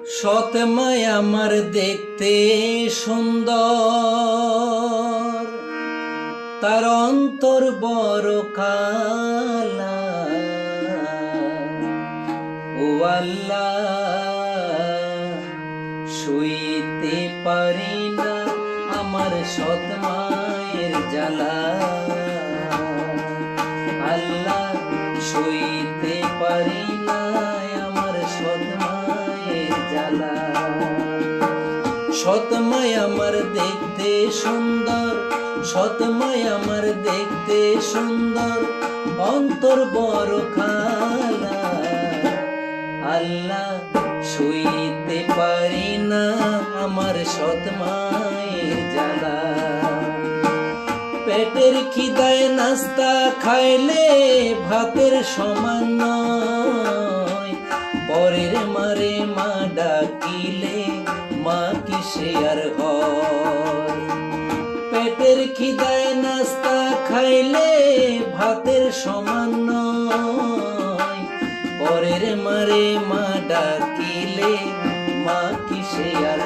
সৎ মায় আমার দেখতে সুন্দর, তার অন্তর বড় কালা। ও আল্লাহ, শুইতে পারি না আমার সৎ মায়ের জ্বালা। আল্লাহ, শুইতে পারি না আমার সৎ মায়ের জ্বালা। সৎ মায় আমার দেখতে সুন্দর, সৎ মায় আমার দেখতে সুন্দর, অন্তর বড় খালা। আল্লাহ, শুইতে পারি না আমার সৎ মায়ের জ্বালা। পেটের খিদায় নাস্তা খাইলে ভাতের সমান নয়, পরের মারে মা ডাকিলে মা কিসে আর হয়। পেটের খিদায় নাস্তা খাইলে ভাতের সমান নয়, পরের মারে মা ডাকিলে মা কিসে আর